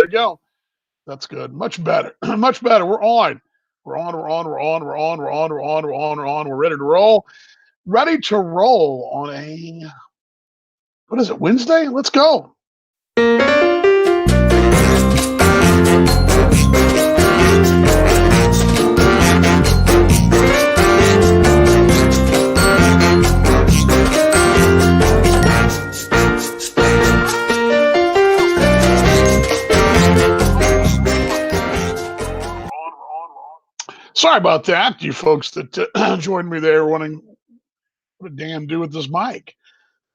There you go. That's good. Much better. Much better. We're on. We're on. We're on. We're on. We're on. We're on. We're on. We're on. We're on. We're ready to roll. Ready to roll on a what is it? Wednesday? Let's go. Sorry about that, you folks that joined me there, wanting what a damn do with this mic.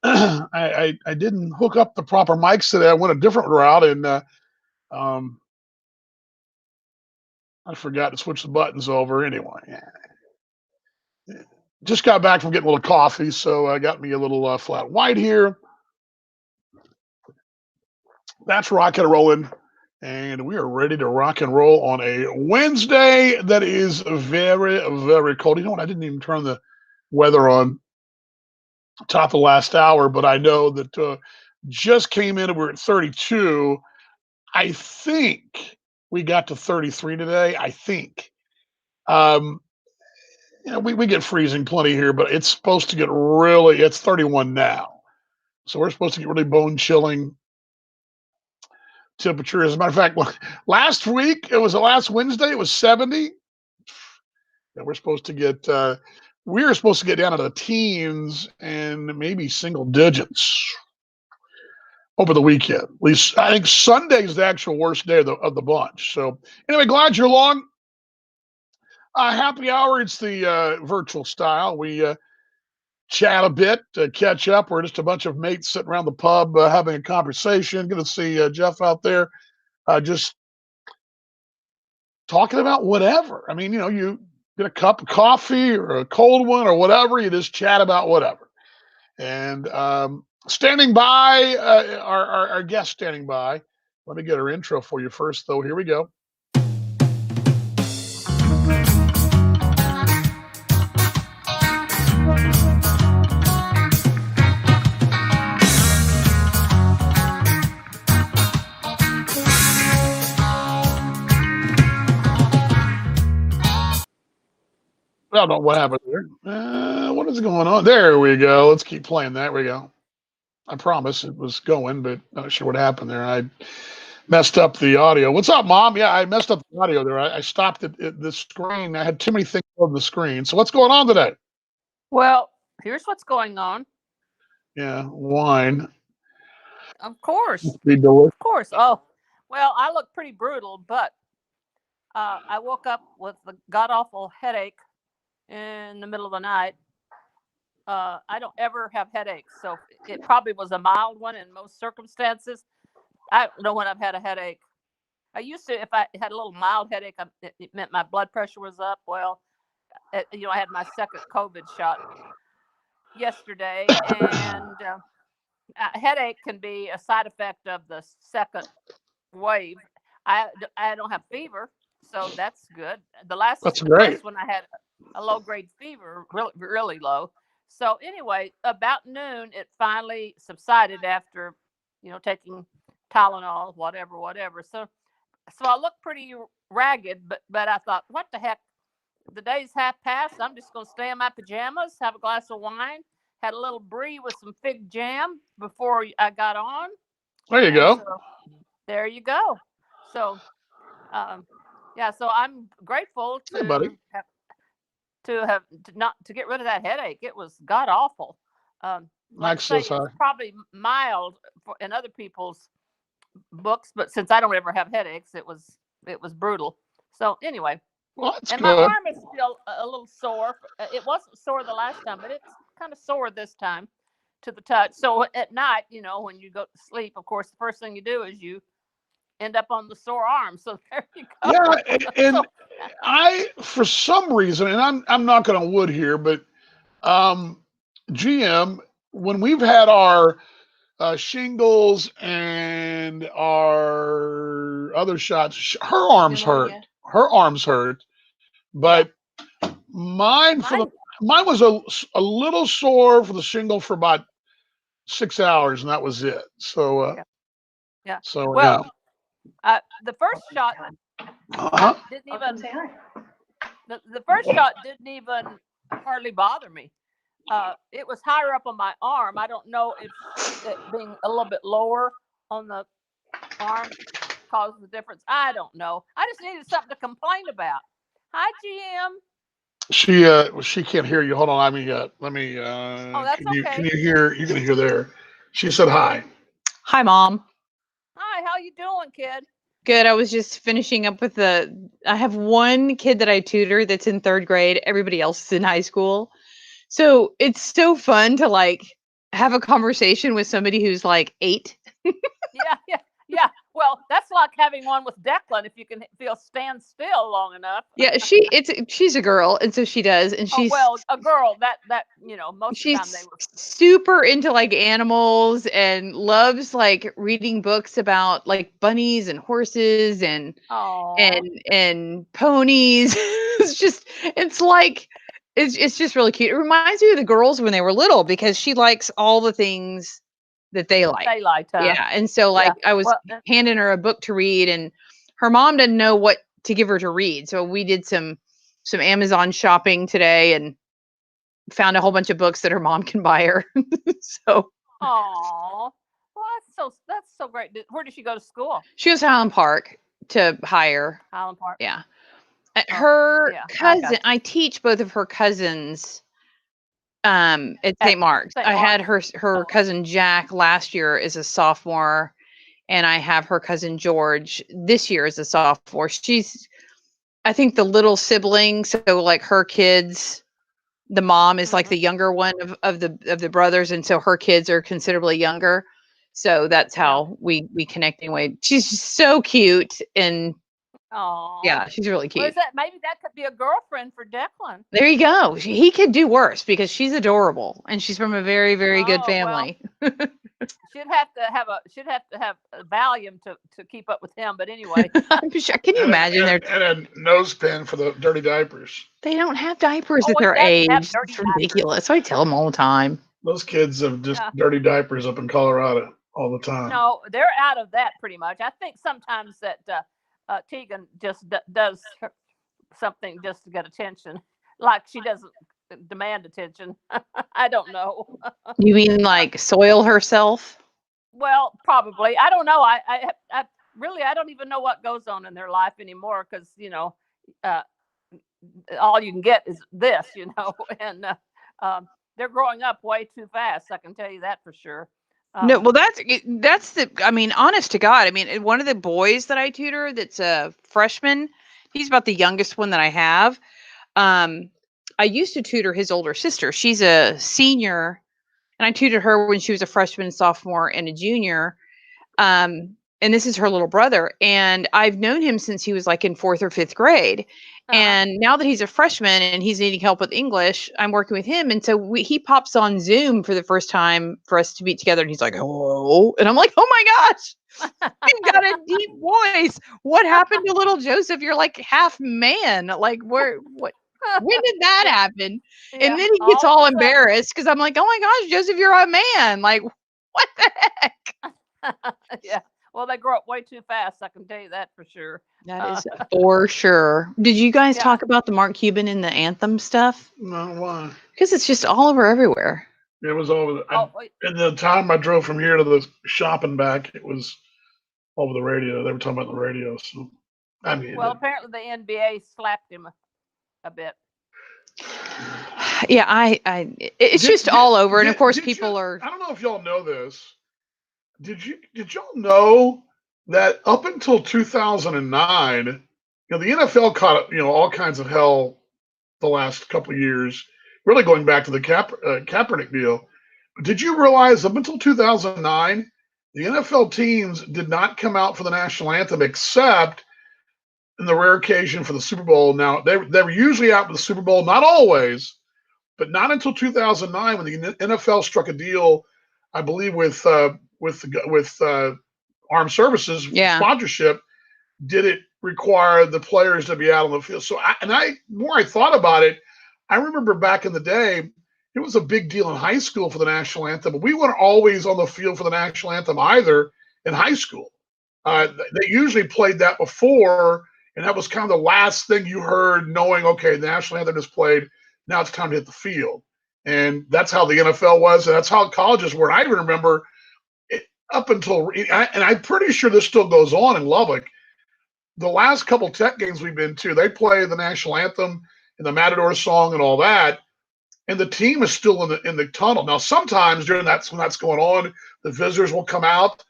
I didn't hook up the proper mics today. I went a different route, and um, I forgot to switch the buttons over. Anyway, just got back from getting a little coffee, so I got me a little flat white here. That's rocking and rolling, and we are ready to rock and roll on a Wednesday that is very, very cold. You know what? I didn't even turn the weather on top of the last hour, but I know that just came in and we're at 32. I think we got to 33 today. I think. Um, we get freezing plenty here, but it's supposed to get really, it's 31 now. So we're supposed to get really bone chilling temperature. As a matter of fact, last week, it was the last Wednesday, it was 70. And we were supposed to get down to the teens and maybe single digits over the weekend. At least I think Sunday's the actual worst day of the bunch. So anyway, glad you're along. Happy hour. It's the virtual style. We chat a bit, catch up. We're just a bunch of mates sitting around the pub having a conversation. Good to see Jeff out there, just talking about whatever. I mean, you get a cup of coffee or a cold one or whatever. You just chat about whatever. And standing by, our guest standing by. Let me get her intro for you first, though. Here we go. I don't know what happened there. What is going on? There we go. Let's keep playing that. There we go. I promise it was going, but not sure what happened there. I messed up the audio. What's up, Mom? Yeah, I messed up the audio there. I stopped the screen. I had too many things on the screen. So what's going on today? Well, here's what's going on. Yeah, wine. Of course. Of course. Oh, well, I look pretty brutal, but I woke up with a god-awful headache in the middle of the night. I don't ever have headaches, so it probably was a mild one in most circumstances. I don't know when I've had a headache. I used to, if I had a little mild headache, it meant my blood pressure was up. Well, I had my second COVID shot yesterday, and a headache can be a side effect of the second wave. I don't have fever, so that's good. That's great. First one I had a low grade fever, really, really low. So anyway, about noon, it finally subsided after, taking Tylenol, whatever. So I look pretty ragged, but I thought, what the heck? The day's half past. I'm just going to stay in my pajamas, have a glass of wine, had a little brie with some fig jam before I got on. There you go. So, there you go. So, so I'm grateful to to get rid of that headache. It was god awful. It's probably mild in other people's books, but since I don't ever have headaches, it was brutal. So anyway, and my arm is still a little sore. It wasn't sore the last time, but it's kind of sore this time to the touch. So at night, when you go to sleep, of course, the first thing you do is you end up on the sore arm. So there you go. Yeah, and I, for some reason, and I'm not going to wood here, but GM, when we've had our shingles and our other shots, her arms hurt. Her arms hurt, but mine was a little sore for the shingle for about 6 hours, and that was it. So yeah. So well, The first shot Uh-huh. didn't even. The first shot didn't even hardly bother me. It was higher up on my arm. I don't know if it being a little bit lower on the arm caused the difference. I don't know. I just needed something to complain about. Hi, GM. She can't hear you. Hold on. Let me. Oh, that's Can okay. you hear? You can hear there. She said hi. Hi, Mom. Hi, how you doing, kid? Good. I was just finishing up with I have one kid that I tutor that's in 3rd grade. Everybody else is in high school. So it's so fun to like have a conversation with somebody who's like 8. Yeah. Well, that's like having one with Declan if you can stand still long enough. Yeah, she's a girl, and so she does, and Oh well, a girl that most of the time they she's were. super into like animals and loves like reading books about like bunnies and horses and Oh. and ponies. It's just really cute. It reminds me of the girls when they were little because she likes all the things that they like. They liked, huh? Yeah, and so like I was handing her a book to read, and her mom didn't know what to give her to read, so we did some Amazon shopping today and found a whole bunch of books that her mom can buy her. So. Oh, well, that's so great. Where did she go to school? She goes to Highland Park to hire. Highland Park. Yeah. Her cousin, I teach both of her cousins at St. Mark's. I had her cousin Jack last year as a sophomore, and I have her cousin George this year as a sophomore. She's, I think, the little sibling, so like her kids, the mom is like the younger one of the brothers, and so her kids are considerably younger. So that's how we connect anyway. She's just so cute, and yeah, she's really cute. Well, maybe that could be a girlfriend for Declan. There you go. He could do worse because she's adorable and she's from a very, very good family. Well, she'd have to have a Valium to keep up with him. But anyway, I'm sure. Can you imagine? And a nose pin for the dirty diapers. They don't have diapers at their age. It's ridiculous. I tell them all the time. Those kids have just dirty diapers up in Colorado all the time. No, they're out of that pretty much. I think sometimes that Tegan just does something just to get attention, like she doesn't demand attention. I don't know. You mean like soil herself? Well, probably. I don't know. I really, I don't even know what goes on in their life anymore because all you can get is this, and they're growing up way too fast. I can tell you that for sure. No, well, that's I mean, honest to God, I mean, one of the boys that I tutor that's a freshman, he's about the youngest one that I have. I used to tutor his older sister. She's a senior, and I tutored her when she was a freshman, sophomore, and a junior. And this is her little brother. And I've known him since he was like in 4th or 5th grade. And now that he's a freshman and he's needing help with English, I'm working with him. And so he pops on Zoom for the first time for us to meet together. And he's like, hello. And I'm like, oh my gosh, you've got a deep voice. What happened to little Joseph? You're like half man. Like when did that happen? Yeah, and then he gets all embarrassed because I'm like, oh my gosh, Joseph, you're a man. Like, what the heck? Yeah. Well, they grow up way too fast. I can tell you that for sure. That is for sure. Did you guys talk about the Mark Cuban and the anthem stuff? No, why? Because it's just all over everywhere. It was all over. In the time I drove from here to the shop and back, it was over the radio. They were talking about the radio. So, I mean, well, apparently the NBA slapped him a bit. Yeah, it's just all over, and of course, people are. I don't know if y'all know this. Did y'all know that up until 2009, the NFL caught all kinds of hell the last couple of years, really going back to the Kaepernick deal. But did you realize up until 2009, the NFL teams did not come out for the national anthem except in the rare occasion for the Super Bowl. Now they were usually out for the Super Bowl, not always, but not until 2009 when the NFL struck a deal, I believe, with Armed Services sponsorship, did it require the players to be out on the field. So more I thought about it, I remember back in the day, it was a big deal in high school for the national anthem, but we weren't always on the field for the national anthem either in high school. They usually played that before, and that was kind of the last thing you heard, knowing, okay, the national anthem is played. Now it's time to hit the field. And that's how the NFL was, and that's how colleges were. And I even remember up until, and I'm pretty sure this still goes on in Lubbock, the last couple Tech games we've been to, they play the national anthem and the Matador song and all that, and the team is still in the tunnel. Now, sometimes during when that's going on, the visitors will come out,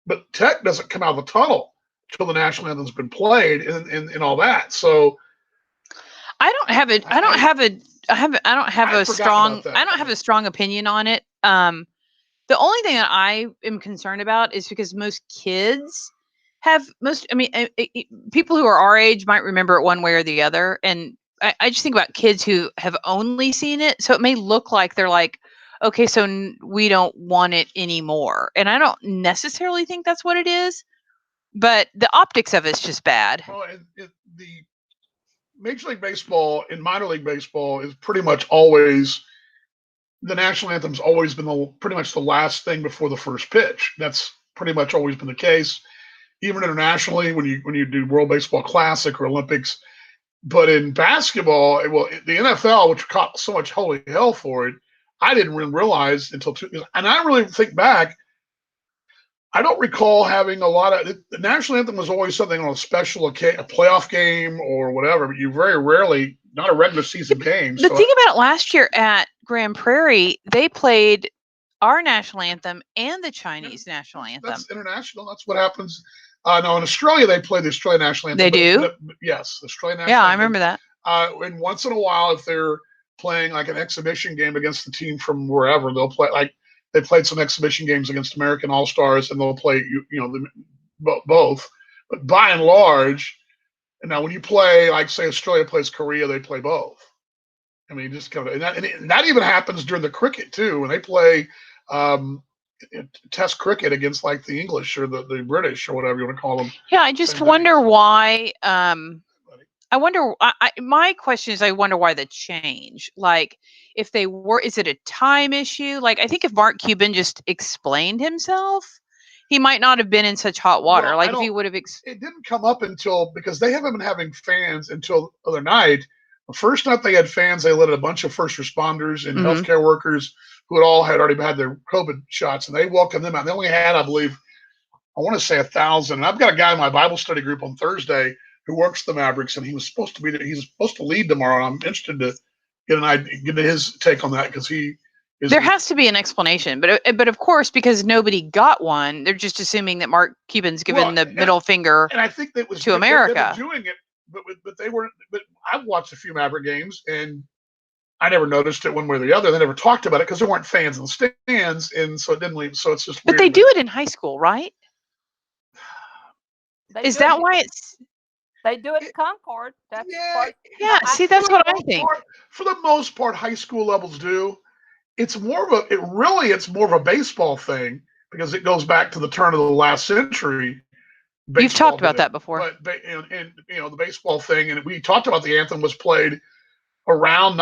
but Tech doesn't come out of the tunnel until the national anthem's been played and all that. So I don't have a strong opinion on it. The only thing that I am concerned about is because most kids people who are our age might remember it one way or the other. And I just think about kids who have only seen it. So it may look like they're like, okay, so we don't want it anymore. And I don't necessarily think that's what it is, but the optics of it's just bad. Well, the Major League Baseball and minor league baseball is pretty much always, the national anthem's always been pretty much the last thing before the first pitch. That's pretty much always been the case. Even internationally, when you do World Baseball Classic or Olympics. But in basketball, the NFL, which caught so much holy hell for it, I didn't really realize until and I really think back, I don't recall having a lot of the national anthem was always something on a special occasion, a playoff game or whatever, but you very rarely, not a regular season game. The thing about it, last year at Grand Prairie, they played our national anthem and the Chinese national anthem. That's international. That's what happens. No, in Australia, they play the Australian national anthem. They do? Yes, the Australian national anthem. Yeah, I remember that. And once in a while, if they're playing like an exhibition game against the team from wherever, they'll play, like they played some exhibition games against American All-Stars, and they'll play both. But by and large, and now when you play, like say Australia plays Korea, they play both. I mean, just kind of, and that even happens during the cricket too, when they play test cricket against like the English or the British or whatever you want to call them. Yeah, I just wonder why. My question is, I wonder why the change. Like, if they were, is it a time issue? Like, I think if Mark Cuban just explained himself, he might not have been in such hot water. Well, like, if he would have. It didn't come up because they haven't been having fans until the other night. The first night they had fans, they let a bunch of first responders and healthcare workers who had already had their COVID shots, and they welcomed them out. They only had, I believe, I want to say 1,000. And I've got a guy in my Bible study group on Thursday who works the Mavericks, and he was supposed to be there. He's supposed to lead tomorrow. And I'm interested to get his take on that, because there has to be an explanation, but of course, because nobody got one, they're just assuming that Mark Cuban's given the middle finger. And I think that was to America doing it, but they weren't. But I've watched a few Maverick games, and I never noticed it one way or the other. They never talked about it because there weren't fans in the stands, and so it didn't leave. So it's just. But they do it in high school, right? Is that why it's? They do it at Concord. That's see, that's what I think. For the most part, high school levels do. It's more of it's more of a baseball thing, because it goes back to the turn of the last century. You've talked about that before. But and the baseball thing, and we talked about the anthem was played around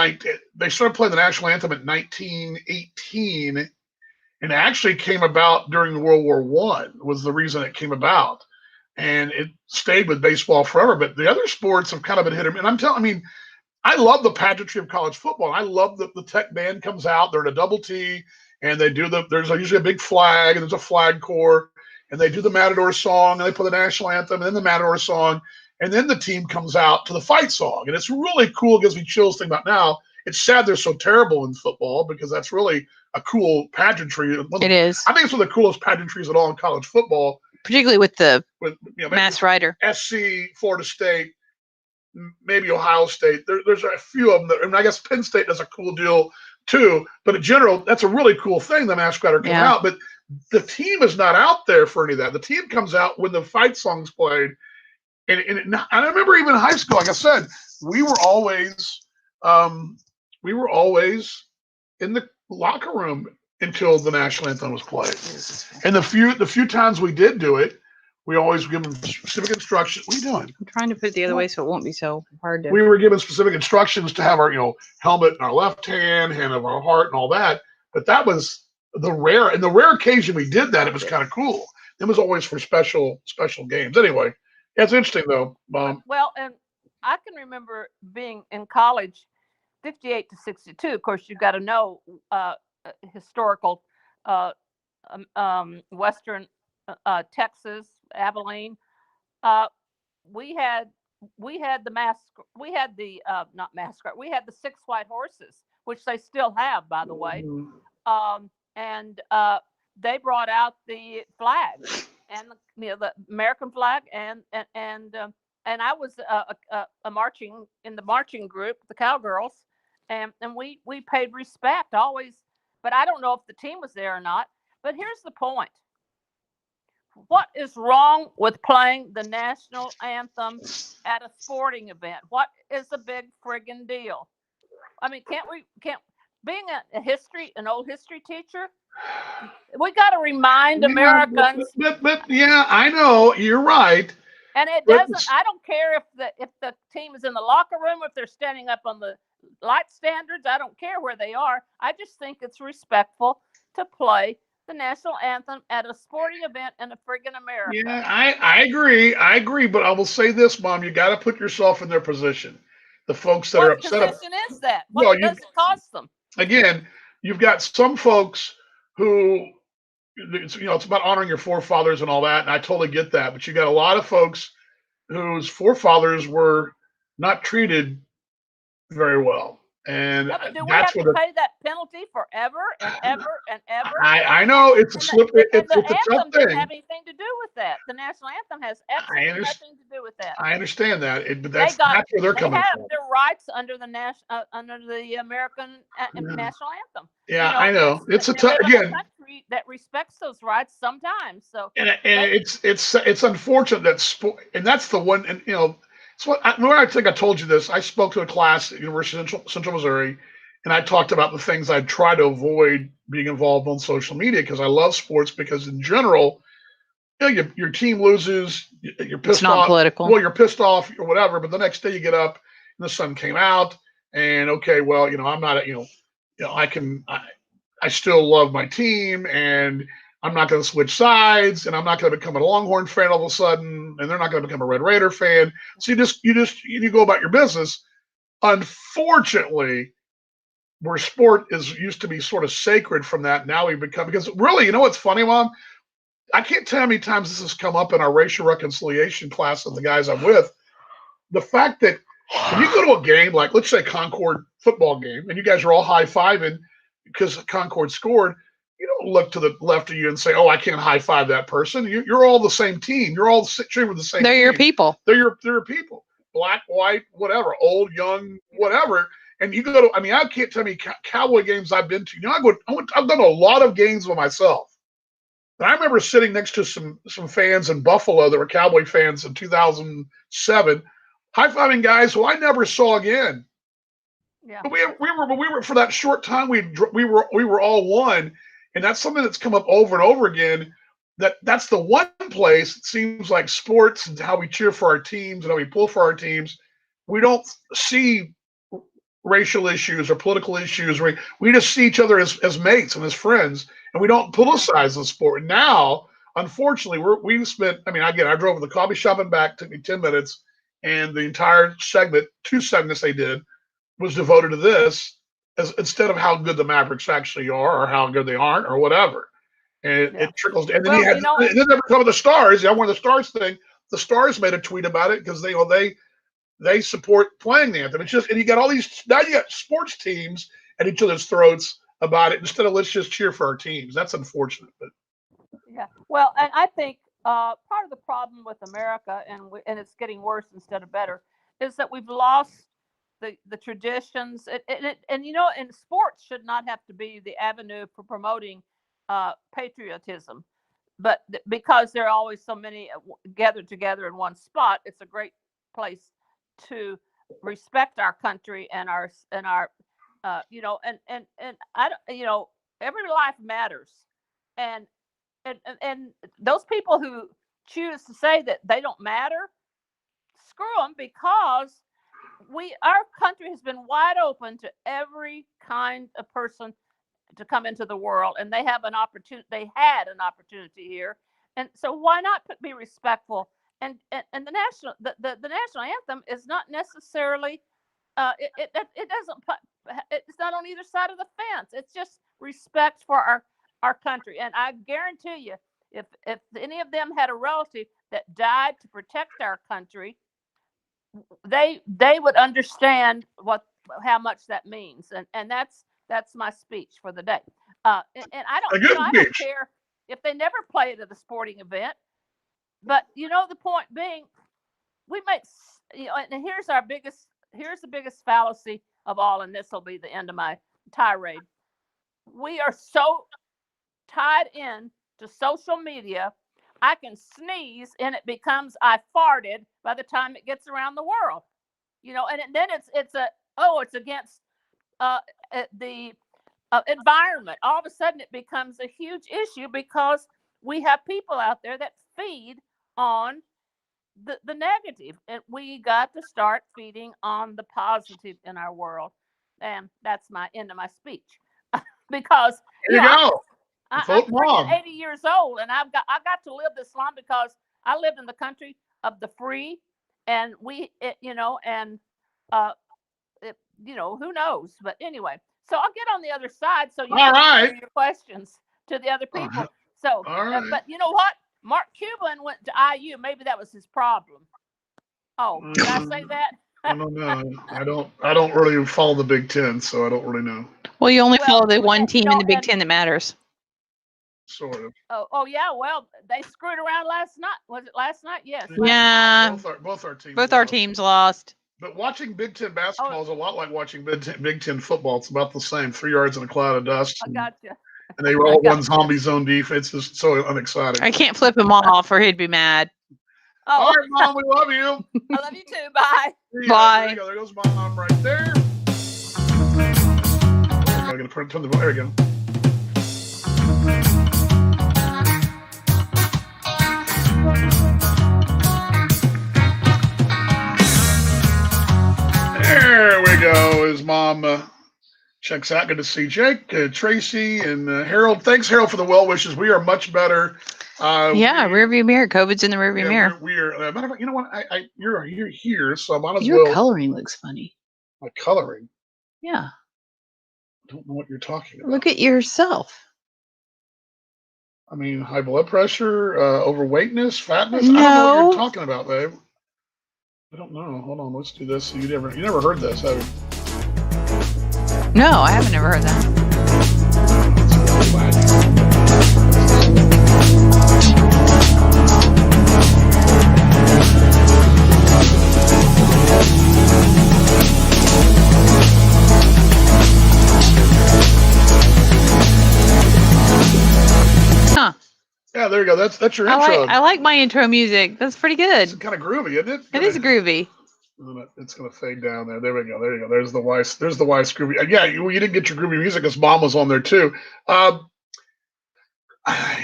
they started playing the national anthem in 1918, and it actually came about during World War I was the reason it came about. And it stayed with baseball forever. But the other sports have kind of been hit or miss. And I love the pageantry of college football. I love that the Tech band comes out, they're in a double T, and they do there's usually a big flag, and there's a flag corps, and they do the Matador song, and they play the national anthem, and then the Matador song, and then the team comes out to the fight song. And it's really cool. It gives me chills thinking about now. It's sad they're so terrible in football, because that's really a cool pageantry. It is. I think it's one of the coolest pageantries at all in college football. Particularly with the Mass Rider. SC, Florida State, maybe Ohio State. There's a few of them. I guess Penn State does a cool deal too. But in general, that's a really cool thing, the Mass Rider comes out. But the team is not out there for any of that. The team comes out when the fight song's played. And I remember even in high school, like I said, we were always in the locker room until the national anthem was played. And the few times we did do it, we always give them specific instructions. What are you doing? I'm trying to put it the other way so it won't be so hard to. We were given specific instructions to have our helmet in our left hand of our heart and all that. But that was the rare occasion we did that. It was kind of cool. It was always for special games. Anyway, it's interesting though. Well, and I can remember being in college, 58 to 62. Of course, you got to know historical Western Texas, Abilene. Uh, we had we had the not mascot, we had the six white horses, which they still have, by the way. And they brought out the flag and the American flag, and I was a marching in the marching group, the Cowgirls, and we paid respect always. But I don't know if the team was there or not. But here's the point: what is wrong with playing the national anthem at a sporting event? What is the big friggin' deal? I mean, can't being an old history teacher, we got to remind Americans. But yeah, I know you're right. And it doesn't. I don't care if the team is in the locker room, if they're standing up on the light standards. I don't care where they are. I just think it's respectful to play the national anthem at a sporting event in a friggin' America. Yeah, I agree. But I will say this, Mom, you got to put yourself in their position. The folks that are upset. What position is that? What does it cost them? Again, you've got some folks who, it's about honoring your forefathers and all that, and I totally get that. But you got a lot of folks whose forefathers were not treated very well. And do we have to pay that penalty forever and ever and ever? I know it's a slippery. It's a tough thing. Doesn't have anything to do with that. The national anthem has absolutely nothing to do with that. I understand that, but that's where they're coming from. They have their rights under the American national anthem. Yeah, I know. It's a tough again. Country that respects those rights sometimes. So and it's unfortunate that sport, and that's the one, and I think I told you this. I spoke to a class at University of Central Missouri, and I talked about the things I'd try to avoid being involved on social media because I love sports. Because in general, your team loses, you're pissed it's not off. Political. Well, you're pissed off or whatever. But the next day you get up and the sun came out, and okay, well, I'm not I still love my team, and I'm not going to switch sides, and I'm not going to become a Longhorn fan all of a sudden, and they're not going to become a Red Raider fan. So you go about your business. Unfortunately, where sport used to be sort of sacred from that, now we've become, because really, what's funny, Mom? I can't tell how many times this has come up in our racial reconciliation class of the guys I'm with. The fact that when you go to a game, like let's say Concord football game, and you guys are all high-fiving because Concord scored, you don't look to the left of you and say, "Oh, I can't high five that person." You're all the same team. You're all treated with the same. They're team. your people. They're your people. Black, white, whatever, old, young, whatever. And you go to. I mean, I can't tell me Cowboy games I've been to. I've done a lot of games by myself. And I remember sitting next to some fans in Buffalo that were Cowboy fans in 2007, high-fiving guys who I never saw again. Yeah. But we were for that short time we were all one. And that's something that's come up over and over again. That's the one place it seems like sports and how we cheer for our teams and how we pull for our teams. We don't see racial issues or political issues. We just see each other as mates and as friends, and we don't politicize the sport. Now, unfortunately, we spent. I mean, again, I drove to the coffee shop and back. Took me 10 minutes, and the entire segment, 2 segments they did, was devoted to this. Instead of how good the Mavericks actually are, or how good they aren't, or whatever, and it trickles. And then and then they become the Stars. One of the Stars thing. The Stars made a tweet about it because they support playing the anthem. It's just, and you got all these now. You got sports teams at each other's throats about it instead of let's just cheer for our teams. That's unfortunate. But yeah, well, and I think part of the problem with America, and it's getting worse instead of better, is that we've lost the traditions, and sports should not have to be the avenue for promoting patriotism, but because there are always so many gathered together in one spot, it's a great place to respect our country and our and I don't, every life matters, and those people who choose to say that they don't matter, screw them, because our country has been wide open to every kind of person to come into the world, and they have an opportunity. They had an opportunity here, And so why not be respectful? And the national anthem is not necessarily it doesn't it's not on either side of the fence. It's just respect for our country. And I guarantee you, if any of them had a relative that died to protect our country, they would understand how much that means. And that's my speech for the day. And I A don't good I don't speech. care if they never play it at a sporting event. But the point being, we make and here's the biggest fallacy of all, and this will be the end of my tirade. We are so tied in to social media. I can sneeze and it becomes I farted by the time it gets around the world. And then it's against the environment. All of a sudden it becomes a huge issue because we have people out there that feed on the negative, and we got to start feeding on the positive in our world. And that's my end of my speech. Because There you go. I'm Vote freaking mom. 80 years old, and I got to live this long because I lived in the country of the free, and who knows? But anyway, so I'll get on the other side so you All can right. answer your questions to the other people. So, All right. but you know what? Mark Cuban went to IU. Maybe that was his problem. Oh, did I say that? I don't know. I don't really follow the Big Ten, so I don't really know. Well, you only Well, follow the one team in the Big and- Ten that matters. Sort of. Oh yeah. Well, they screwed around last night. Was it last night? Yes. last Yeah. night. Both our teams. Both our lost. teams lost. But watching Big Ten basketball is a lot like watching Big Ten football. It's about the same. 3 yards in a cloud of dust. I got you. And they all run zombie zone defense. It's just so unexciting. I can't flip him off or he'd be mad. Oh, All right, Mom, we love you. I love you too. Bye. Bye. There you go. There goes Mom right there. I'm going to turn the there we go. There we go. His mom checks out. Good to see Jake, Tracy, and Harold. Thanks, Harold, for the well wishes. We are much better. Yeah, rearview mirror. COVID's in the rearview mirror. We're matter of fact, you know what? You're here, so I might as Your well. coloring looks funny. My coloring. Yeah. I don't know what you're talking about. Look at yourself. I mean, high blood pressure, overweightness, fatness. I don't know No. what you're talking about, babe. I don't know. Hold on, let's do this. You never heard this, have you? No, I haven't ever heard that. Huh. Yeah, there you go. That's your I intro. like my intro music. That's pretty It's good. kind of groovy, isn't it? It is groovy. It's gonna fade down there. There we go. There you go. There's the Weiss. There's the Weiss groovy. Yeah, you didn't get your groovy music because Mom was on there too.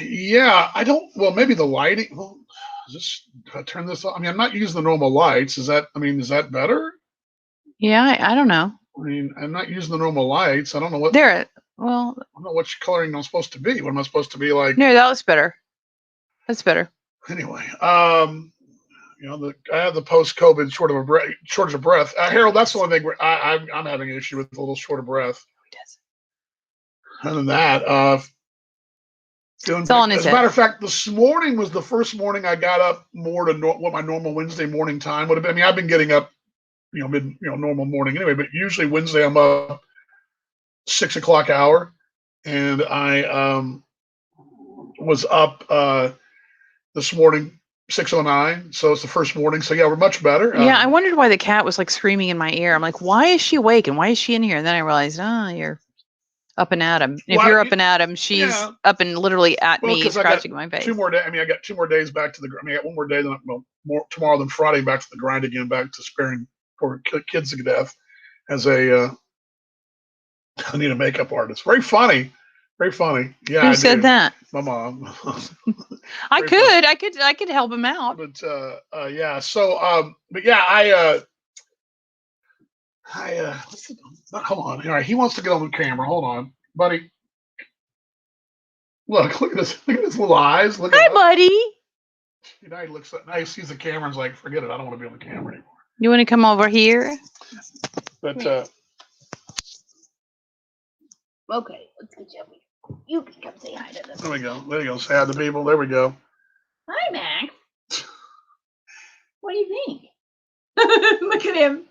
Yeah, I don't. Well, maybe the lighting. Well, just turn this on. I mean, I'm not using the normal lights. Is that better? Yeah, I don't know. I mean, I'm not using the normal lights. I don't know what. Well, I don't know what coloring I'm supposed to be. What am I supposed to be like? no, that was better. That's better. Anyway, I have the post-COVID shortage of breath. Harold, that's the one thing where I'm having an issue with a little short of breath. Other than that, It's all in his as a head. matter of fact, this morning was the first morning I got up more to what my normal Wednesday morning time would have been. I mean, I've been getting up, normal morning anyway, but usually Wednesday I'm up 6 o'clock hour, and I was up this morning 6:09, so it's the first morning. So yeah, we're much better. Yeah, I wondered why the cat was like screaming in my ear. I'm like, why is she awake and why is she in here? And then I realized, you're up and at him. And if Well, you're up and at him, she's up and literally at me, 'cause I got scratching my face. 2 more days. I mean, I got 2 more days back to the. I mean, I got 1 more day, then more tomorrow than Friday, back to the grind again, back to sparing poor kids to death. As I need a makeup artist. Very funny. Very funny. Yeah. Who I said do. that? My mom. I Very could help him out. But yeah. So but yeah, hold on. All right, he wants to get on the camera. Hold on, buddy. Look at his little eyes. Look at Hi, that. buddy. Now he looks. Now he sees the camera and is like, "Forget it. I don't want to be on the camera anymore." You want to come over here? But Okay, let's get you over here. You can come say hi to them. there we go. There you go. Say hi to people. There we go. Hi, Max. What do you think? Look at him.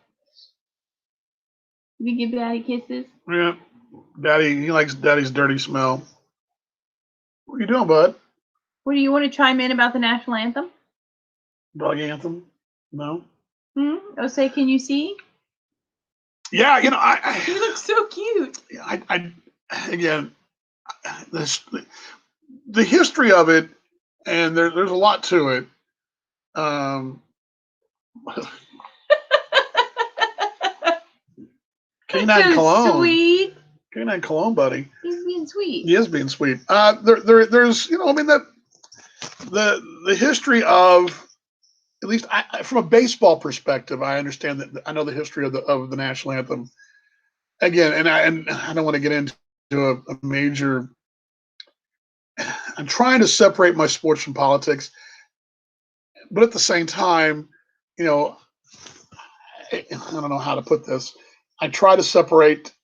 You give Daddy kisses? Yeah, Daddy. He likes Daddy's dirty smell. What are you doing, bud? What do you want to chime in about the national anthem? Dog anthem? No. Osei, can you see? Yeah, He looks so cute. I again, the history of it, and there's a lot to it. Canine So Cologne. sweet. Canine Cologne, buddy. He's being sweet. He is being sweet. There's, I mean, the history of, at least from a baseball perspective, I understand that. I know the history of the national anthem. Again, and I don't want to get into a major. I'm trying to separate my sports from politics, but at the same time, I don't know how to put this. I try to separate.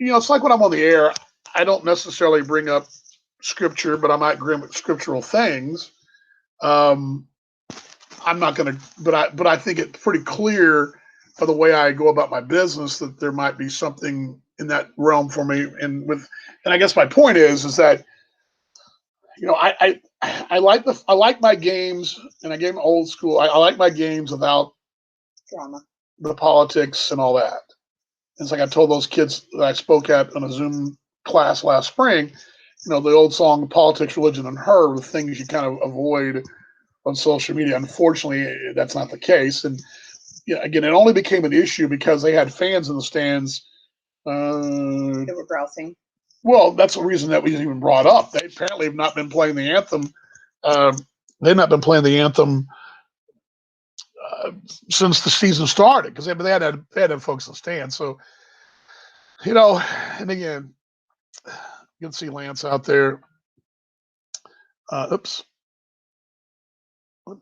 It's like when I'm on the air, I don't necessarily bring up scripture, but I might bring up scriptural things. I'm not going to, but I think it's pretty clear by the way I go about my business that there might be something in that realm for me. And I guess my point is that, I like my games, and I game old school. I like my games without Drama. the politics and all that. It's like I told those kids that I spoke at on a Zoom class last spring, the old song, Politics, Religion, and Her, the things you kind of avoid on social media. Unfortunately, that's not the case. And again, it only became an issue because they had fans in the stands. They were grousing. Well, that's the reason that was even brought up. They apparently have not been playing the anthem. They've not been playing the anthem since the season started, because they had to have folks in the stands. So, and again, you can see Lance out there. Oops,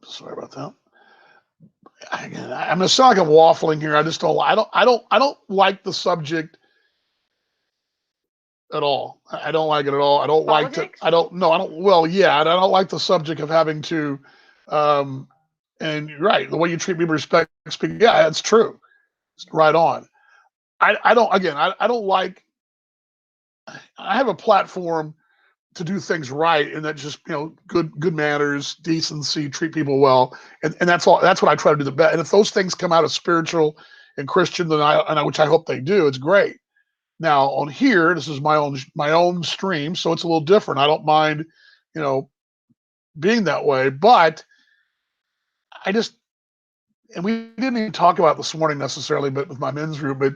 sorry about that. Again, I'm gonna sound like I'm waffling here. I just don't. I don't like the subject at all. I don't like it at all. I don't like to. I don't. No, I don't. Well, yeah, I don't like the subject of having to. And you're right, the way you treat people, respect, speak. Yeah, that's true. It's right on. I don't. Again, I don't like. I have a platform to do things right, and that just good manners, decency, treat people well, and that's all. That's what I try to do the best. And if those things come out of spiritual and Christian, then which I hope they do, it's great. Now on here, this is my own stream, so it's a little different. I don't mind, being that way, but I just, and we didn't even talk about it this morning necessarily, but with my men's group, but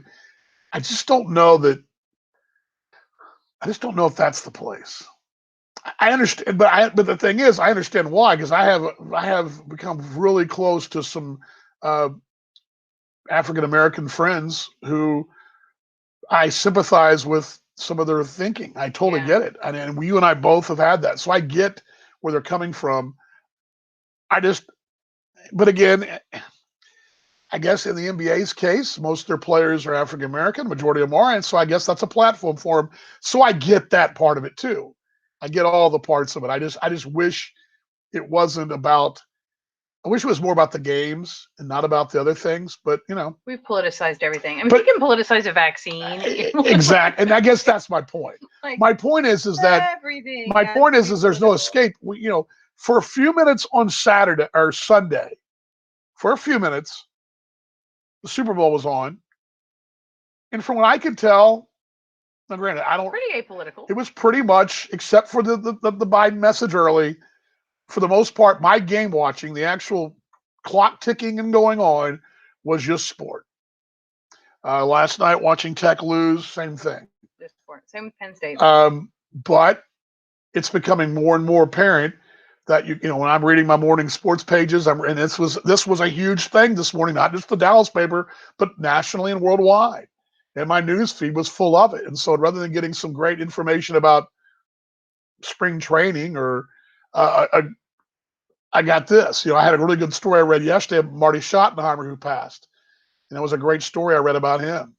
I just don't know that. I just don't know if that's the place. I understand, but the thing is, I understand why, because I have become really close to some African American friends who I sympathize with some of their thinking. I totally get it, and you and I both have had that, so I get where they're coming from. But again, I guess in the NBA's case, most of their players are African American, majority of them are, and so I guess that's a platform for them. So I get that part of it too. I get all the parts of it. I just wish it wasn't about. I wish it was more about the games and not about the other things. But We've politicized everything. I mean, you can politicize a vaccine. Exactly, and I guess that's my point. My point is that everything. My point is there's no escape. For a few minutes on Saturday or Sunday, for a few minutes, the Super Bowl was on, and from what I could tell, now granted, Pretty apolitical. It was pretty much, except for the Biden message early, for the most part, my game watching, the actual clock ticking and going on, was just sport. Last night watching Tech lose, same thing. Just sport. Same with Penn State. But it's becoming more and more apparent that when I'm reading my morning sports pages, and this was a huge thing this morning, not just the Dallas paper, but nationally and worldwide. And my news feed was full of it. And so rather than getting some great information about spring training or I got this. I had a really good story I read yesterday of Marty Schottenheimer who passed, and it was a great story I read about him.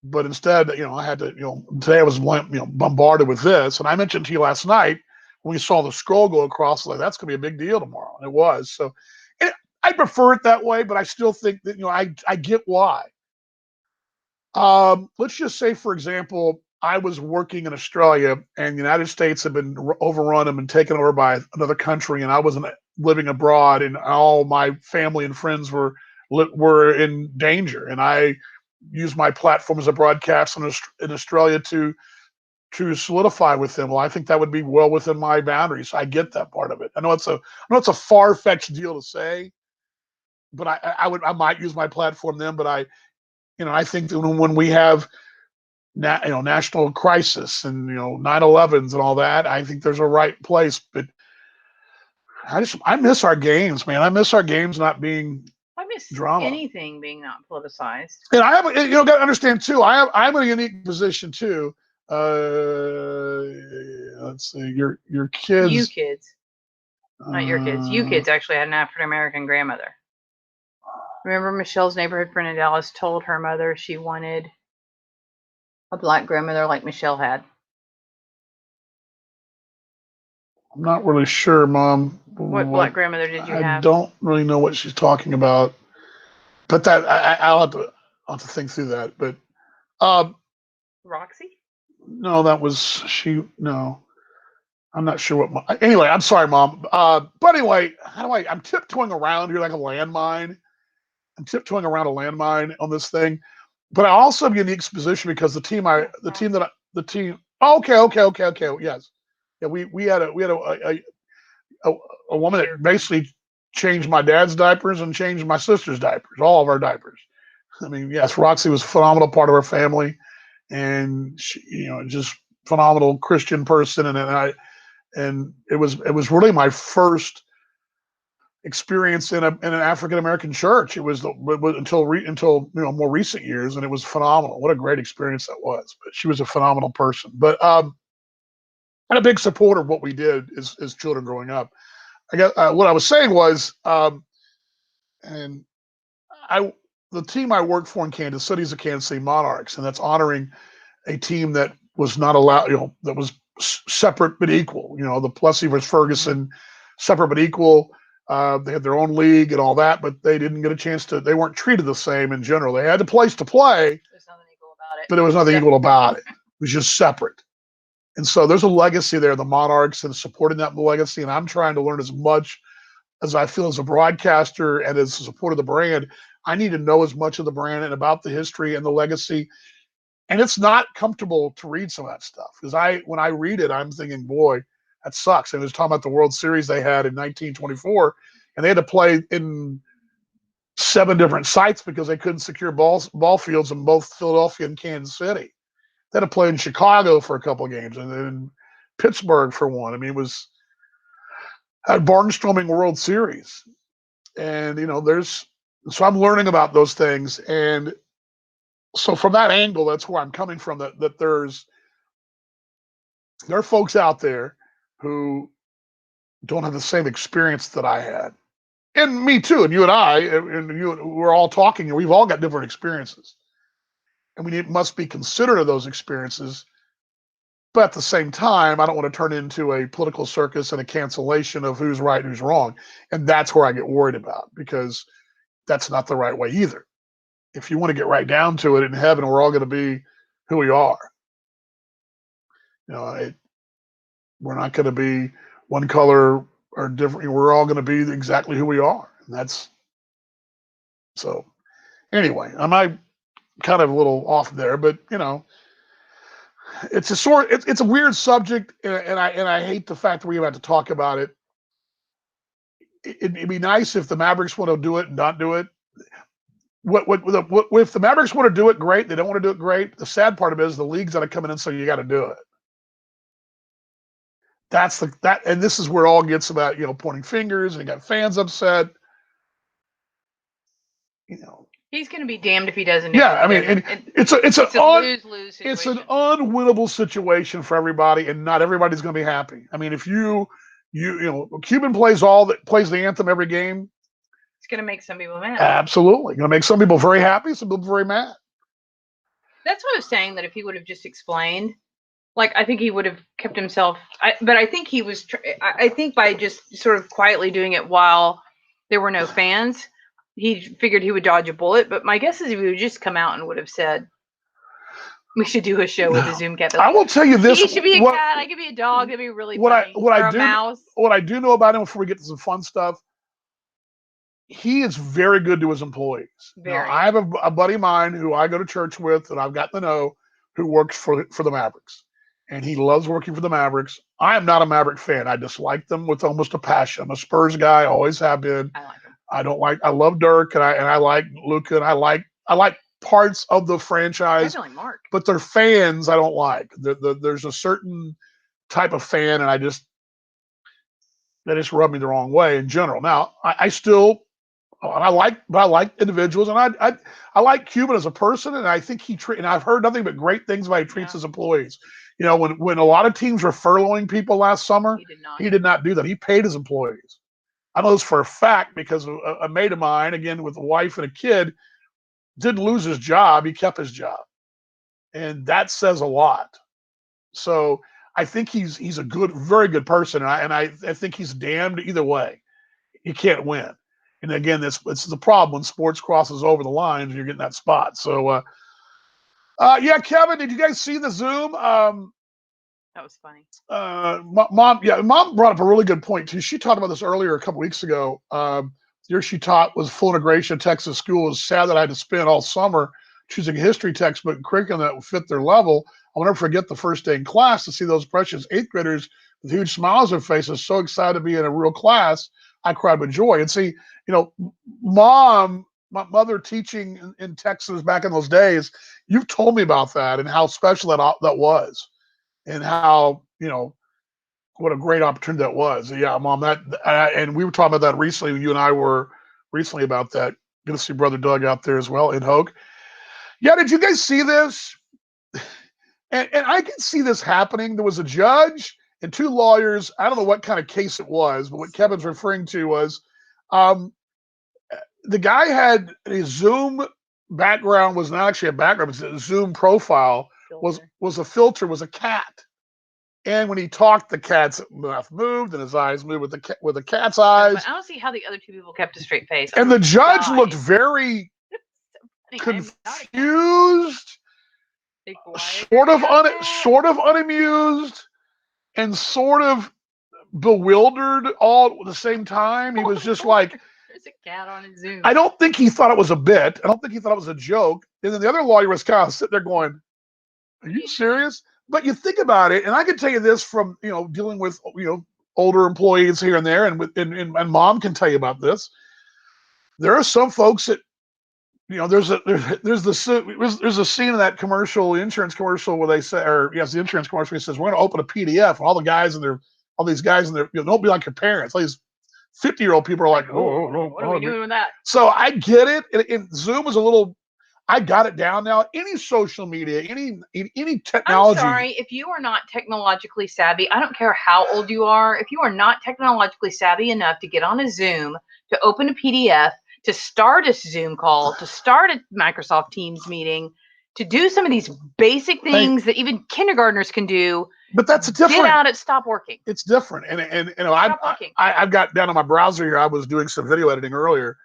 But instead, I had to, today I was, bombarded with this. And I mentioned to you last night when we saw the scroll go across, like that's going to be a big deal tomorrow, and it was. So, I prefer it that way, but I still think that I get why. Let's just say, for example, I was working in Australia, and the United States had been overrun and been taken over by another country, and I wasn't living abroad, and all my family and friends were in danger, and I used my platform as a broadcast in Australia to solidify with them. Well, I think that would be well within my boundaries. I get that part of it. I know it's a far-fetched deal to say, but I might use my platform then. But I think that when we have national crisis and 9/11s and all that, I think there's a right place. But I miss our games, man. I miss our games not being I miss drama. anything being not politicized. And I have, got to understand too. I'm in a unique position too. Let's see, your kids. You kids, not your kids. You kids actually had an African American grandmother. Remember Michelle's neighborhood friend in Dallas told her mother she wanted a black grandmother like Michelle had. I'm not really sure, Mom. What black grandmother did you have? I don't really know what she's talking about, but that I'll have to think through that. But Roxy? no, that was she. No, I'm not sure what. Anyway, I'm sorry, Mom. But anyway, I'm tiptoeing around here like a landmine. I'm tiptoeing around a landmine on this thing, but I also have a unique position because the team. Okay. Yes, yeah. We had a woman that basically changed my dad's diapers and changed my sister's diapers, all of our diapers. I mean, yes, Roxy was a phenomenal part of our family, and she, just phenomenal Christian person, and it was really my first experience in an African American church. It was until more recent years, and it was phenomenal. What a great experience that was. But she was a phenomenal person. But and a big supporter of what we did as children growing up. I guess what I was saying was, and the team I worked for in Kansas City is the Kansas City Monarchs, and that's honoring a team that was not allowed, that was separate but equal. The Plessy versus Ferguson, separate but equal. They had their own league and all that, but they didn't get a chance to. They weren't treated the same in general. They had the place to play, There's nothing equal about it. but there was nothing equal about it. It was just separate. And so there's a legacy there, the Monarchs, and supporting that legacy. And I'm trying to learn as much as I feel as a broadcaster and as a supporter of the brand. I need to know as much of the brand and about the history and the legacy. And it's not comfortable to read some of that stuff because when I read it, I'm thinking, boy, that sucks. And it was talking about the World Series they had in 1924, and they had to play in 7 different sites because they couldn't secure ball fields in both Philadelphia and Kansas City. They had to play in Chicago for a couple of games and then Pittsburgh for one. I mean, it was a barnstorming World Series. And, so I'm learning about those things. And so from that angle, that's where I'm coming from, that there are folks out there who don't have the same experience that I had. And me too. And you and I, and we're all talking, and we've all got different experiences. And we must be considerate of those experiences. But at the same time, I don't want to turn into a political circus and a cancellation of who's right and who's wrong. And that's where I get worried about, because that's not the right way either. If you want to get right down to it, in heaven, we're all going to be who we are. We're not going to be one color or different. We're all going to be exactly who we are. And that's so. Anyway, I might kind of a little off there, but it's a weird subject, and I hate the fact that we have to talk about it. It'd be nice if the Mavericks want to do it and not do it. If the Mavericks want to do it, great. They don't want to do it, great. The sad part of it is the league's got to come in and say you got to do it. And this is where it all gets about pointing fingers and got fans upset. He's going to be damned if he doesn't. Yeah, I mean, and it's a lose-lose situation. it's an unwinnable situation for everybody, and not everybody's going to be happy. I mean, if you know, Cuban plays the anthem every game. It's going to make some people mad. Absolutely, going to make some people very happy, some people very mad. That's what I was saying. That if he would have just explained, like, I think he would have kept himself. But I think he was. I think by just sort of quietly doing it while there were no fans, he figured he would dodge a bullet. But my guess is he would just come out and would have said, "We should do a show with a Zoom cat." I will tell you this: he should be a cat. I could be a dog. That'd be really funny. What or a mouse. What I do know about him before we get to some fun stuff, he is very good to his employees. Very. Now, I have a buddy of mine who I go to church with, and I've gotten to know, who works for the Mavericks, and he loves working for the Mavericks. I am not a Maverick fan. I dislike them with almost a passion. I'm a Spurs guy, always have been. I like him. I love Dirk, and I like Luka, and I like parts of the franchise. Definitely Mark. But their fans I don't like. There's a certain type of fan, and that just rubbed me the wrong way in general. Now, I like individuals, and I like Cuban as a person, and I think and I've heard nothing but great things about how he treats his employees. You know, when a lot of teams were furloughing people last summer, he did not do that. He paid his employees. I know this for a fact because a mate of mine, again with a wife and a kid, didn't lose his job. He kept his job, and that says a lot. So I think he's a very good person, and I think he's damned either way. He can't win. And again, it's the problem when sports crosses over the lines and you're getting that spot. So, yeah, Kevin, did you guys see the Zoom? That was funny. Mom brought up a really good point too. She talked about this earlier a couple weeks ago. The year she taught was full integration at Texas School. It was sad that I had to spend all summer choosing a history textbook and curriculum that would fit their level. I'll never forget the first day in class to see those precious 8th graders with huge smiles on their faces, so excited to be in a real class. I cried with joy. And see, you know, my mother teaching in Texas back in those days, you've told me about that and how special that was, and how, you know, what a great opportunity that was. Yeah, Mom, and we were talking about that recently. You and I were recently about that. Good to see Brother Doug out there as well in Hoke. Yeah, did you guys see this? And I can see this happening. There was a judge and 2 lawyers. I don't know what kind of case it was, but what Kevin's referring to was the guy had a Zoom background, was not actually a background, it was a Zoom profile, was a filter, was a cat. And when he talked, the cat's mouth moved and his eyes moved with the cat's eyes. But I don't see how the other 2 people kept a straight face. And the judge looked very confused, sort of unamused, and sort of bewildered all at the same time. He was just like, there's a cat on his Zoom. I don't think he thought it was a bit. I don't think he thought it was a joke. And then the other lawyer was kind of sitting there going, are you serious? But you think about it, and I can tell you this from, you know, dealing with, you know, older employees here and there, and Mom can tell you about this. There are some folks that, you know, there's a scene in that commercial, insurance commercial, where they say, or yes, the insurance commercial, he says, we're going to open a PDF, and all these guys in there, you know, don't be like your parents. All these 50-year-old people are like, what are we doing with that? So I get it. And Zoom is a little, I got it down now. Any social media, any technology. I'm sorry, if you are not technologically savvy, I don't care how old you are, if you are not technologically savvy enough to get on a Zoom, to open a PDF, to start a Zoom call, to start a Microsoft Teams meeting, to do some of these basic things that even kindergartners can do. But that's different. Get out and stop working. It's different. And you know, I've got down on my browser here. I was doing some video editing earlier.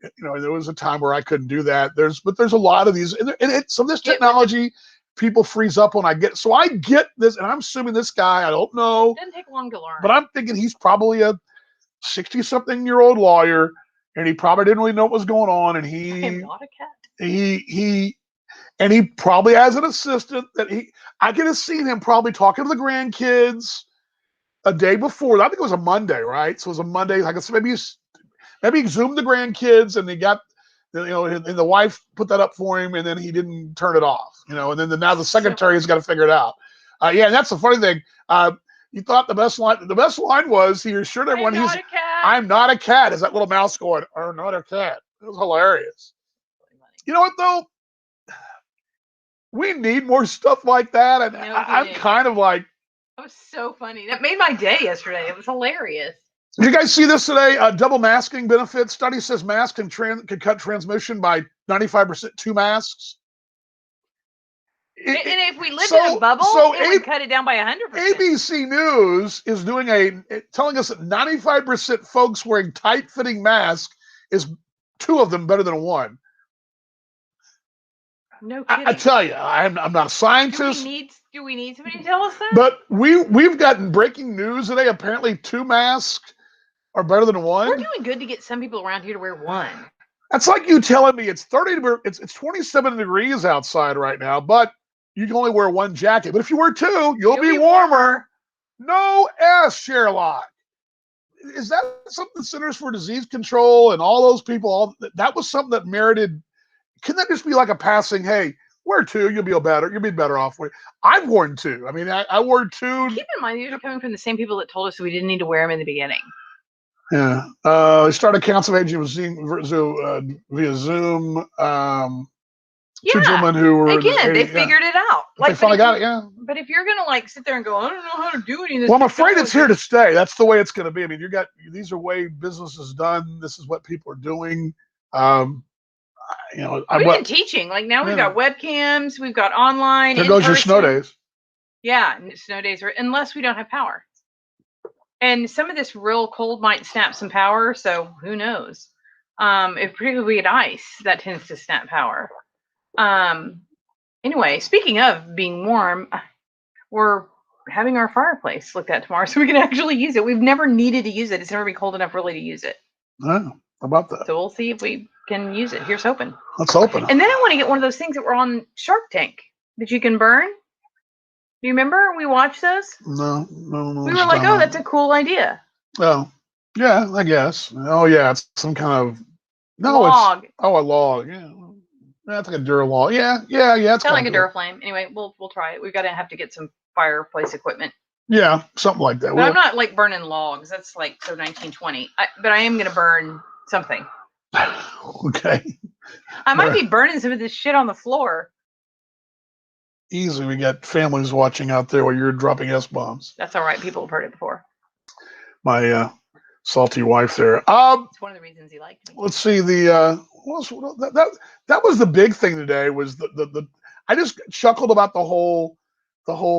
You know, there was a time where I couldn't do that. But there's a lot of these, and some of this technology, people freeze up when I get. So I get this, and I'm assuming this guy, I don't know. It doesn't take long to learn. But I'm thinking he's probably a 60-something-year-old lawyer, and he probably didn't really know what was going on. And I am not a cat. He probably has an assistant that I could have seen him probably talking to the grandkids a day before. I think it was a Monday, right? So it was a Monday. Like I said, maybe he Zoomed the grandkids, and he got, you know, and the wife put that up for him, and then he didn't turn it off, you know, and then now the secretary has got to figure it out. Yeah, and that's the funny thing. You thought the best line was, he assured everyone, I'm not a cat. Is that little mouse going, or not a cat? It was hilarious. You know what though? We need more stuff like that, and No I'm kidding. kind of like, That was so funny. That made my day yesterday. It was hilarious. did you guys see this today? Double masking benefit study says masks can cut transmission by 95%. 2 masks. And if we lived in a bubble, it would cut it down by 100%. ABC News is doing telling us that 95% folks wearing tight-fitting masks is 2 of them better than 1. No kidding. I tell you, I'm not a scientist. Do we need somebody to tell us that? But we've gotten breaking news today. Apparently, 2 masks are better than 1. We're doing good to get some people around here to wear 1. That's like you telling me it's 27 degrees outside right now, but you can only wear 1 jacket. But if you wear 2, you'll be warmer. No S, Sherlock. Is that something the Centers for Disease Control and all those people? That was something that merited. Can that just be like a passing? Hey, wear 2, you'll be better. You'll be better off. I've worn 2. I mean, I wore 2. Keep in mind, these are coming from the same people that told us we didn't need to wear them in the beginning. Yeah. They started council aging via Zoom. 2 gentlemen who were they figured it out. Like, they finally got it. Yeah. But if you're gonna sit there and go, I don't know how to do any of this. Well, I'm afraid it's here to stay. That's the way it's going to be. I mean, these are way business is done. This is what people are doing. We've been teaching. Like now we've got webcams, we've got online. There goes your snow days. Yeah, snow days unless we don't have power. And some of this real cold might snap some power, so who knows? If particularly we get ice, that tends to snap power. Anyway, speaking of being warm, we're having our fireplace looked at tomorrow so we can actually use it. We've never needed to use it. It's never been cold enough really to use it. Oh, how about that? So we'll see if we can use it. Here's hoping. Let's open it. And then I want to get one of those things that were on Shark Tank that you can burn. Do you remember we watched those? No. We were like, oh, that's a cool idea. Oh, yeah, I guess. Oh, yeah, it's some kind of log. A log. Yeah, that's like a Duralog. Yeah. It's kind of like a Duraflame. Anyway, we'll try it. We've got to have to get some fireplace equipment. Yeah, something like that. But I'm not burning logs. That's so 1920. But I am going to burn something. Okay. I might be burning some of this shit on the floor. Easily, we got families watching out there while you're dropping S-bombs. That's all right. People have heard it before. My salty wife there. It's one of the reasons he liked me. Let's see that was the big thing today. Was the I just chuckled about the whole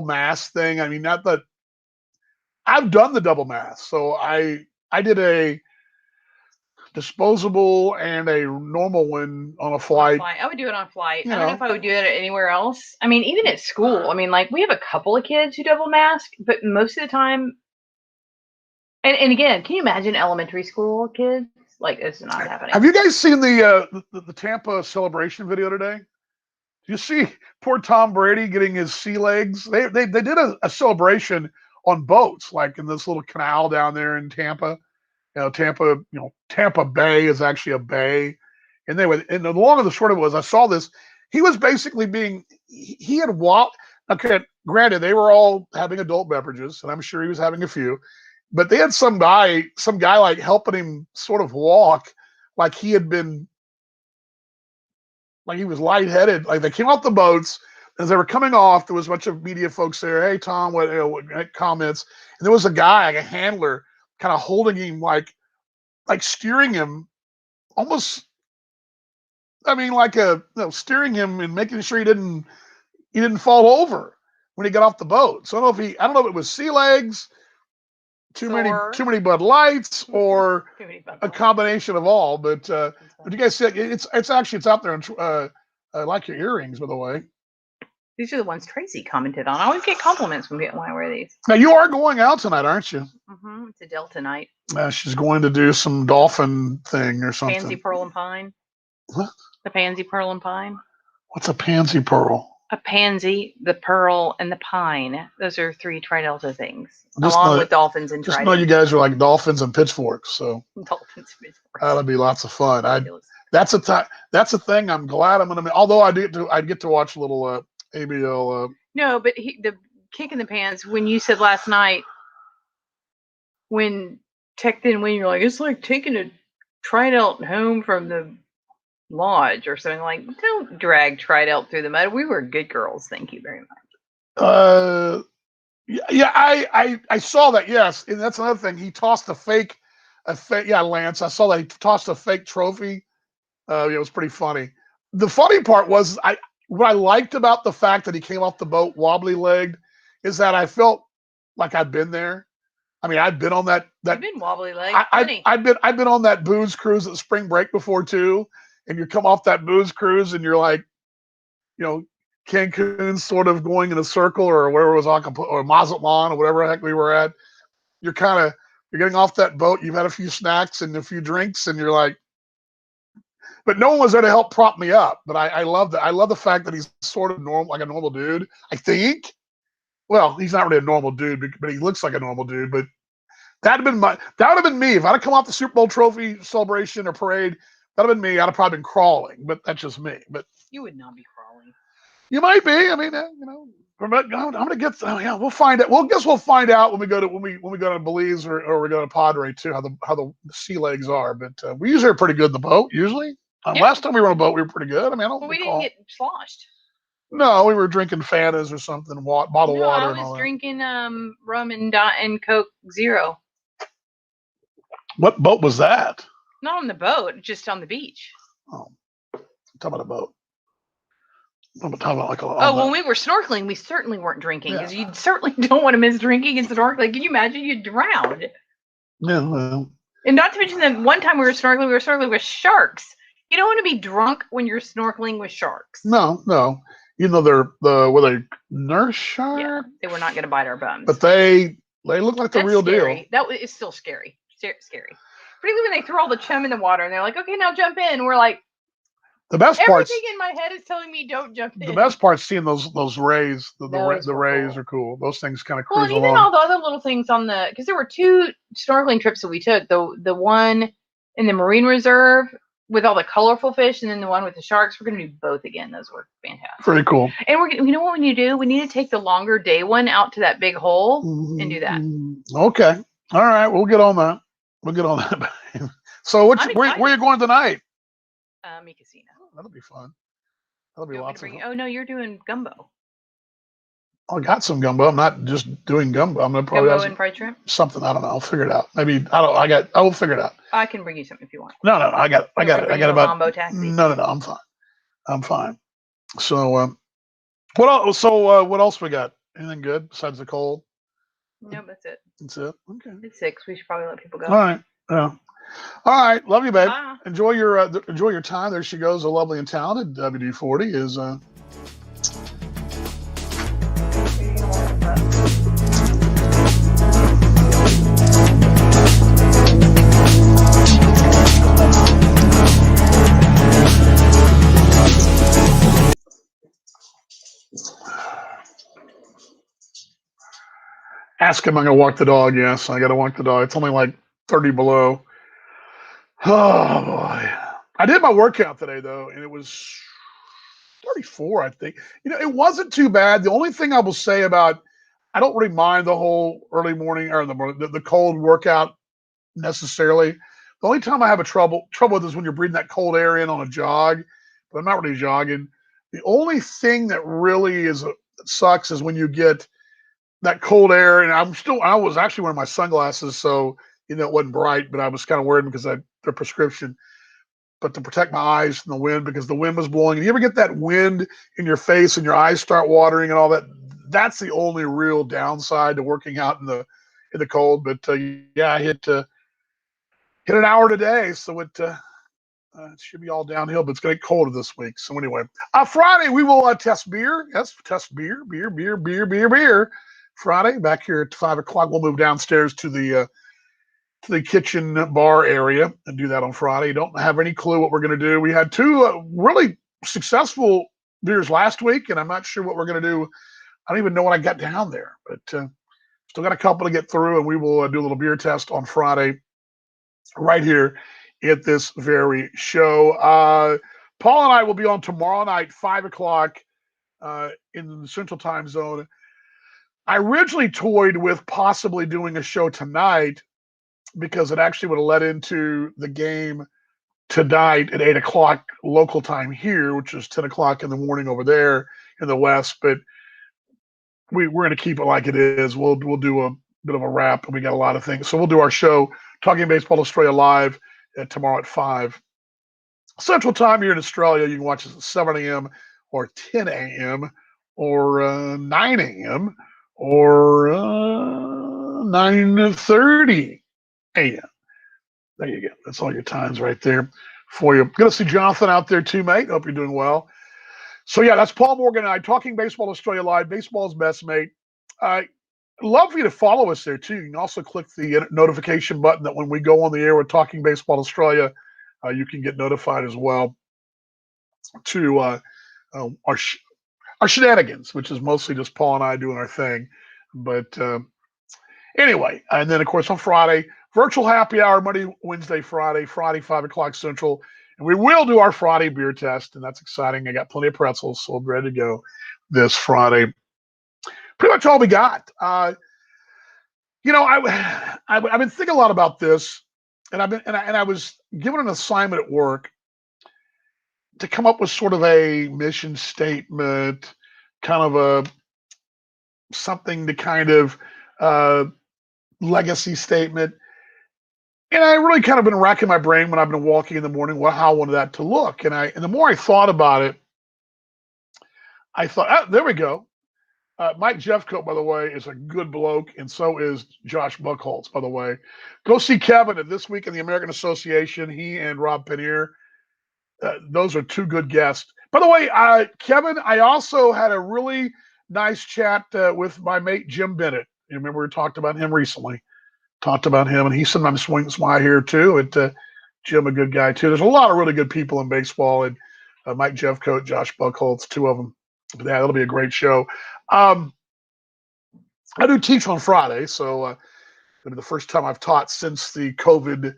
mask thing. I mean, not that I've done the double mask, so I did a disposable and a normal one on a flight. I would do it on flight. I don't know if I would do it anywhere else. I mean, even at school. I mean, we have a couple of kids who double mask, but most of the time. And again, can you imagine elementary school kids? It's not happening. Have you guys seen the Tampa celebration video today? Do you see poor Tom Brady getting his sea legs? They did a celebration on boats, like in this little canal down there in Tampa. Tampa Bay is actually a bay. And the long and the short of it was, I saw this. He was basically he had walked. Okay, granted, they were all having adult beverages, and I'm sure he was having a few. But they had some guy helping him sort of walk, like he had been, like he was lightheaded. Like they came off the boats, as they were coming off, there was a bunch of media folks there. Hey, Tom, what comments? And there was a guy, like a handler, kind of holding him, like steering him, almost. I mean, steering him and making sure he didn't fall over when he got off the boat. So I don't know if it was sea legs. Too many Bud Lights, or a combination of all. But you guys see it's out there. I like your earrings, by the way. These are the ones Tracy commented on. I always get compliments when I wear these. Now you are going out tonight, aren't you? Mm-hmm. It's a Delta night. She's going to do some dolphin thing or something. Pansy, Pearl, and Pine. What? The Pansy, Pearl, and Pine. What's a Pansy Pearl? A pansy, the pearl, and the pine. Those are 3 Tri-Delta things, along with dolphins and tridents. Just know you guys are like dolphins and pitchforks. So dolphins and pitchforks. That'll be lots of fun. That's a thing. I'm glad I'm gonna. Although I'd get to watch a little ABL. No, but the kick in the pants when you said last night, when you're like, it's like taking a Trident home from the lodge or something, like, don't drag Tridelt through the mud. We were good girls. Thank you very much. Yeah, I saw that. Yes, and that's another thing. He tossed a fake. Yeah, Lance. I saw that he tossed a fake trophy. It was pretty funny. The funny part was what I liked about the fact that he came off the boat wobbly legged is that I felt like I'd been there. I mean, I'd been on that. You've been wobbly legged. I've been on that booze cruise at spring break before too. And you come off that booze cruise and you're like, Cancun sort of going in a circle or wherever it was, or Mazatlan or whatever the heck we were at. You're getting off that boat. You've had a few snacks and a few drinks, and you're like, but no one was there to help prop me up. But I love that. I love the fact that he's sort of normal, like a normal dude. I think. Well, he's not really a normal dude, but he looks like a normal dude. But that would have been me if I'd have come off the Super Bowl trophy celebration or parade. That'd have been me. I'd have probably been crawling, but that's just me. But you would not be crawling. You might be. I mean, I'm gonna get. Yeah, we'll find out. We'll find out when we go to Belize or we go to Padre too how the sea legs are. But we usually are pretty good in the boat. Usually, last time we were on a boat, we were pretty good. I mean, I don't. But we didn't get sloshed. No, we were drinking Fantas or something, bottled water. I was drinking rum and Coke Zero. What boat was that? Not on the boat, just on the beach. Oh, I'm talking about a boat. I'm talking about when we were snorkeling, we certainly weren't drinking because you certainly don't want to miss drinking and snorkeling. Can you imagine? You'd drown. Yeah, well. And not to mention that one time we were snorkeling with sharks. You don't want to be drunk when you're snorkeling with sharks. No. Were they nurse sharks? Yeah, they were not going to bite our bums. But they look like the real scary. deal. That is still scary. Scary. Particularly when they throw all the chum in the water and they're like, okay, now jump in. And we're like, the best part. Everything in my head is telling me don't jump in. The best part's seeing those rays. The rays cool. are cool. Those things kind of cruise and even along. all the other little things because there were 2 snorkeling trips that we took. The one in the marine reserve with all the colorful fish, and then the one with the sharks. We're going to do both again. Those were fantastic. Pretty cool. And you know what we need to do? We need to take the longer day one out to that big hole and do that. Okay. All right. We'll get on that. So where are you going tonight? Mi Casino. That'll be fun. That'll be lots of fun. Oh no, you're doing gumbo. I got some gumbo. I'm not just doing gumbo. I'm gonna probably gumbo and fried shrimp. Something. I don't know. I'll figure it out. Maybe I don't. I will figure it out. I can bring you something if you want. No. I got it. I got about. Mambo taxi. No. I'm fine. So what else? What else we got? Anything good besides the cold? No, that's it. That's it. Okay. It's 6. We should probably let people go. All right. Yeah. All right. Love you, babe. Bye. Enjoy your time. There she goes, a lovely and talented WD-40 is. Ask him. I'm gonna walk the dog. Yes, I gotta walk the dog. It's only like 30 below. Oh boy. I did my workout today though, and it was 34, I think. It wasn't too bad. The only thing I will say about, I don't really mind the whole early morning or the cold workout necessarily. The only time I have trouble with is when you're breathing that cold air in on a jog, but I'm not really jogging. The only thing that really sucks is when you get that cold air, and I was actually wearing my sunglasses, so it wasn't bright, but I was kind of worried because they're prescription. But to protect my eyes from the wind, because the wind was blowing. And you ever get that wind in your face and your eyes start watering and all that? That's the only real downside to working out in the cold. But I hit an hour today, so it should be all downhill. But it's going to get colder this week. So anyway, Friday we will test beer. Yes, test beer. Friday back here at 5 o'clock. We'll move downstairs to the kitchen bar area and do that on Friday. Don't have any clue what we're going to do. We had 2 really successful beers last week, and I'm not sure what we're going to do. I don't even know when I got down there, but still got a couple to get through, and we will do a little beer test on Friday right here at this very show. Paul and I will be on tomorrow night, 5 o'clock in the Central Time Zone. I originally toyed with possibly doing a show tonight because it actually would have led into the game tonight at 8 o'clock local time here, which is 10 o'clock in the morning over there in the West. But we're going to keep it like it is. We'll do a bit of a wrap, and we got a lot of things. So we'll do our show, Talking Baseball Australia, live tomorrow at 5 Central Time here in Australia. You can watch us at 7 a.m. or 10 a.m. or 9 a.m. or 9:30 a.m. There you go. That's all your times right there for you. Good to see Jonathan out there too, mate. Hope you're doing well. So yeah, that's Paul Morgan and I, Talking Baseball Australia live, baseball's best, mate. I love for you to follow us there too. You can also click the notification button that when we go on the air with Talking Baseball Australia, you can get notified as well to our shenanigans, which is mostly just Paul and I doing our thing. But anyway, and then of course on Friday, virtual happy hour, Monday, Wednesday, Friday, 5 o'clock Central. And we will do our Friday beer test, and that's exciting. I got plenty of pretzels, so I'm ready to go this Friday. Pretty much all we got. I've been thinking a lot about this, and I was given an assignment at work to come up with sort of a mission statement, kind of something to kind of legacy statement. And I really kind of been racking my brain when I've been walking in the morning, how I wanted that to look. And the more I thought about it, I thought, there we go. Mike Jeffcoat, by the way, is a good bloke, and so is Josh Buchholz, by the way. Go see Kevin at This Week in the American Association. He and Rob Penier, those are two good guests. By the way, Kevin, I also had a really nice chat with my mate Jim Bennett. You remember we talked about him recently. Talked about him, and he sometimes swings by here too. Jim, a good guy too. There's a lot of really good people in baseball, and Mike Jeffcoat, Josh Buchholz, two of them. But yeah, that'll be a great show. I do teach on Friday, so it'll be the first time I've taught since the COVID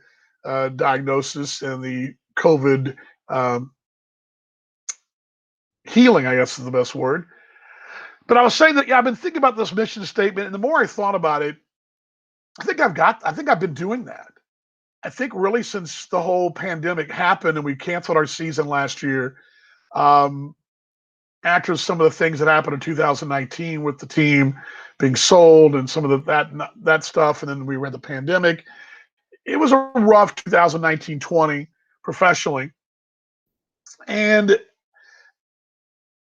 diagnosis and the COVID healing, I guess is the best word. But I was saying that, yeah, I've been thinking about this mission statement, and the more I thought about it, I think I've been doing that. I think really since the whole pandemic happened and we canceled our season last year, after some of the things that happened in 2019 with the team being sold and some of that stuff, and then we were in the pandemic, it was a rough 2019-20 professionally. And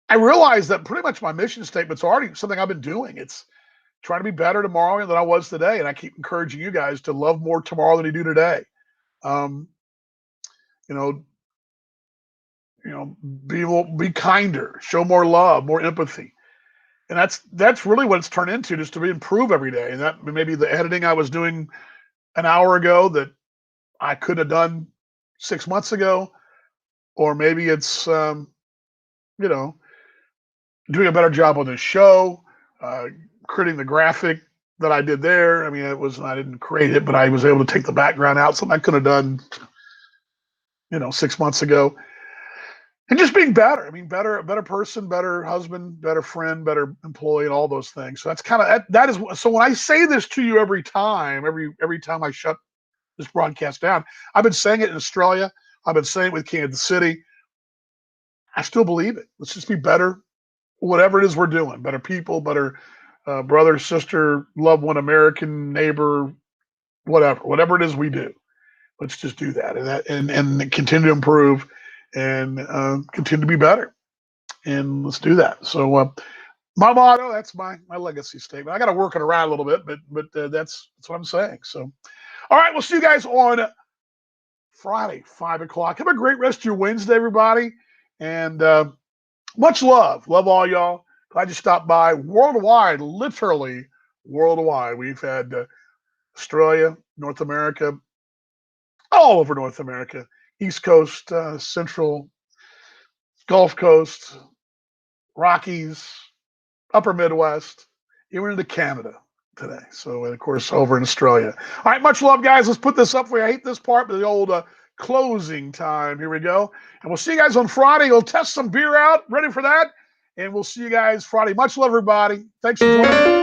I realized that pretty much my mission statement's already something I've been doing. It's trying to be better tomorrow than I was today. And I keep encouraging you guys to love more tomorrow than you do today. Be kinder, show more love, more empathy. And that's really what it's turned into, just to improve every day. And that maybe the editing I was doing an hour ago that I could have done 6 months ago, or maybe it's, doing a better job on this show, creating the graphic that I did there. I mean, I didn't create it, but I was able to take the background out, something I could have done, 6 months ago. And just being better. I mean, a better person, better husband, better friend, better employee, and all those things. So that's kind of that is. So when I say this to you every time I shut this broadcast down, I've been saying it in Australia. I've been saying it with Kansas City. I still believe it. Let's just be better, whatever it is we're doing. Better people, better brother, sister, loved one, American neighbor, whatever it is we do. Let's just do that and continue to improve and continue to be better. And let's do that. So my motto, that's my legacy statement. I got to work it around a little bit, but that's what I'm saying. So, all right, we'll see you guys on Friday, 5 o'clock. Have a great rest of your Wednesday, everybody. And much love. Love all y'all. Glad you stopped by. Worldwide, literally worldwide. We've had Australia, North America, all over North America, East Coast, Central, Gulf Coast, Rockies, Upper Midwest, even into Canada today. So, and of course, over in Australia. All right, much love, guys. Let's put this up for you. I hate this part, but the old closing time. Here we go. And we'll see you guys on Friday. We'll test some beer out. Ready for that? And we'll see you guys Friday. Much love, everybody. Thanks for joining me.